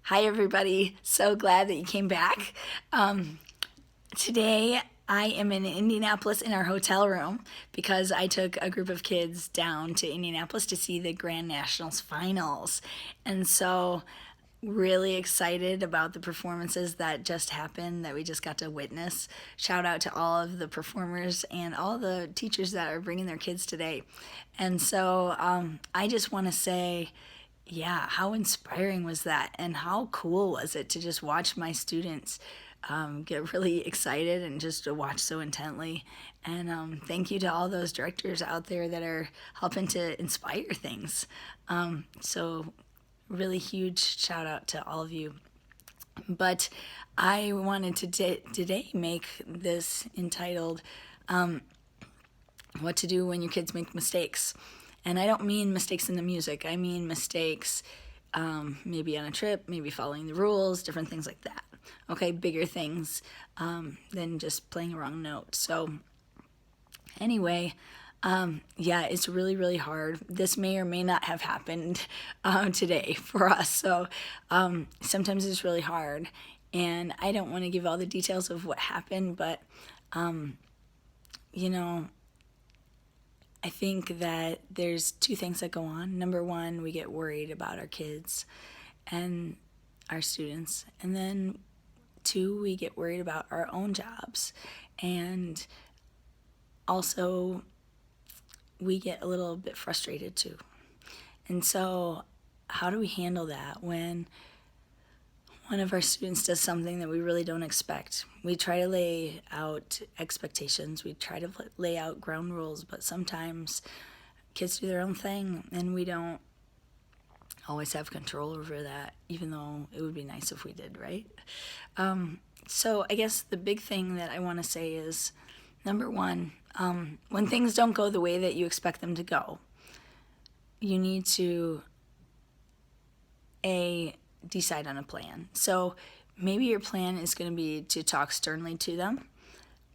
Hi, everybody. So glad that you came back. Today, I am in Indianapolis in our hotel room because I took a group of kids down to Indianapolis to see the Grand Nationals finals. And so, really excited about the performances that just happened that we just got to witness. Shout out to all of the performers and all the teachers that are bringing their kids today. And so, I just want to say, yeah, how inspiring was that? And how cool was it to just watch my students get really excited and just to watch so intently? And thank you to all those directors out there that are helping to inspire things. So, really huge shout out to all of you. But I wanted to today make this entitled What to Do When Your Kids Make Mistakes. And I don't mean mistakes in the music, I mean mistakes maybe on a trip, maybe following the rules, different things like that. Okay, bigger things than just playing a wrong note. So, anyway, yeah, it's really, really hard. This may or may not have happened today for us. So, sometimes it's really hard. And I don't want to give all the details of what happened, but, you know, I think that there's two things that go on. Number one, we get worried about our kids and our students. And then two, we get worried about our own jobs. And also, we get a little bit frustrated too. And so, how do we handle that when one of our students does something that we really don't expect? We try to lay out expectations, we try to lay out ground rules, but sometimes kids do their own thing and we don't always have control over that, even though it would be nice if we did, right? So I guess the big thing that I want to say is, number one, when things don't go the way that you expect them to go, you need to decide on a plan. So maybe your plan is going to be to talk sternly to them,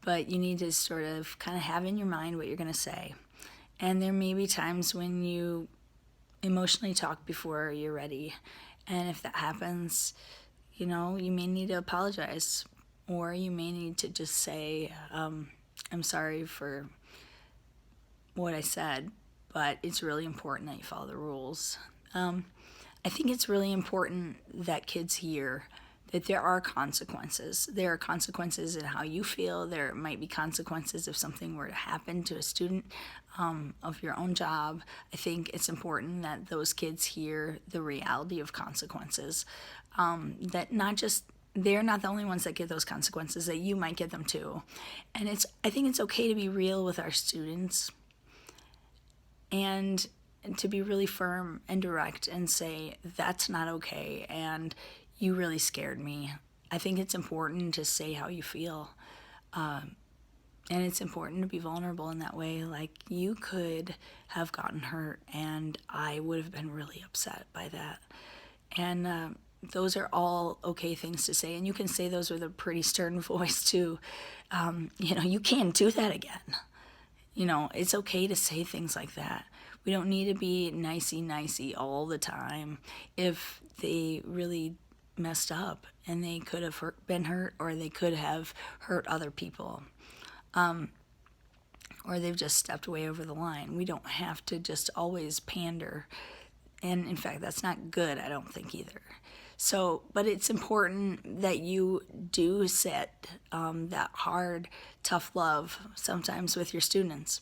but you need to sort of kind of have in your mind what you're going to say. And there may be times when you emotionally talk before you're ready. And if that happens, you may need to apologize, or you may need to just say, I'm sorry for what I said, but it's really important that you follow the rules. I think it's really important that kids hear that there are consequences. There are consequences in how you feel. There might be consequences if something were to happen to a student of your own job. I think it's important that those kids hear the reality of consequences. That not just they're not the only ones that get those consequences, that you might get them too. And I think it's okay to be real with our students and to be really firm and direct and say, that's not okay, and you really scared me. I think it's important to say how you feel. And it's important to be vulnerable in that way. Like, you could have gotten hurt, and I would have been really upset by that. And those are all okay things to say. And you can say those with a pretty stern voice, too. You can't do that again. It's okay to say things like that. We don't need to be nicey all the time if they really messed up and they could have been hurt, or they could have hurt other people, or they've just stepped way over the line. We don't have to just always pander. And in fact, that's not good, I don't think, either. So, but it's important that you do set that hard, tough love sometimes with your students.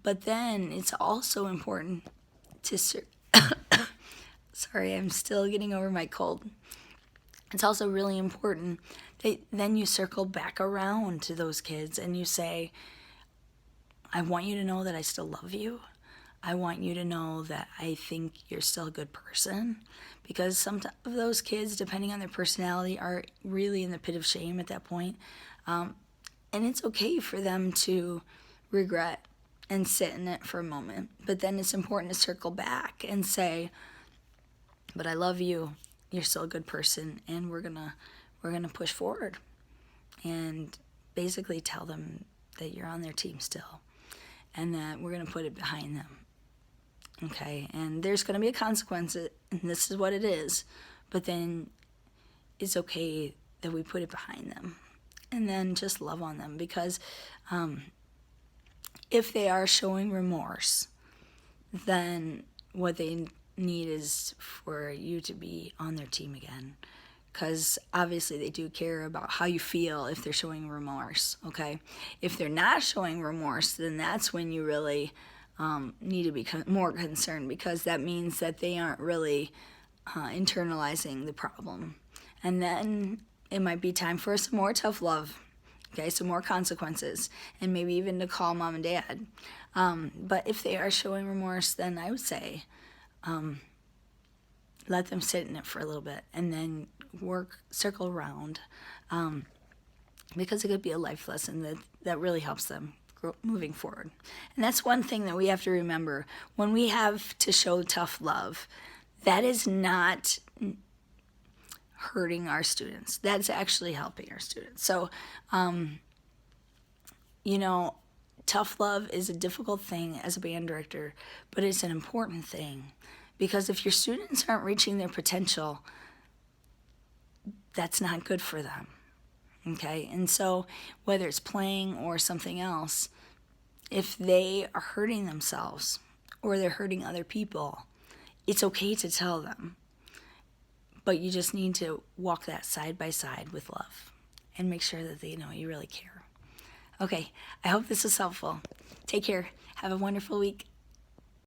But then it's also important to, sorry, I'm still getting over my cold. It's also really important that then you circle back around to those kids and you say, I want you to know that I still love you. I want you to know that I think you're still a good person, because some of those kids, depending on their personality, are really in the pit of shame at that point. And it's okay for them to regret and sit in it for a moment. But then it's important to circle back and say, but I love you. You're still a good person, and we're gonna push forward. And basically tell them that you're on their team still, and that we're gonna put it behind them. Okay, and there's gonna be a consequence, and this is what it is. But then it's okay that we put it behind them, and then just love on them, because if they are showing remorse, then what they need is for you to be on their team again, because obviously they do care about how you feel if they're showing remorse. Okay, if they're not showing remorse, then that's when you really need to be more concerned, because that means that they aren't really internalizing the problem, and then it might be time for some more tough love. Okay, some more consequences, and maybe even to call mom and dad. But if they are showing remorse, then I would say let them sit in it for a little bit, and then circle around, because it could be a life lesson that really helps them moving forward. And that's one thing that we have to remember when we have to show tough love. That is not hurting our students. That's actually helping our students. So, tough love is a difficult thing as a band director, but it's an important thing, because if your students aren't reaching their potential, that's not good for them. Okay? And so whether it's playing or something else, if they are hurting themselves or they're hurting other people, it's okay to tell them. But you just need to walk that side by side with love and make sure that they know you really care. Okay, I hope this was helpful. Take care. Have a wonderful week.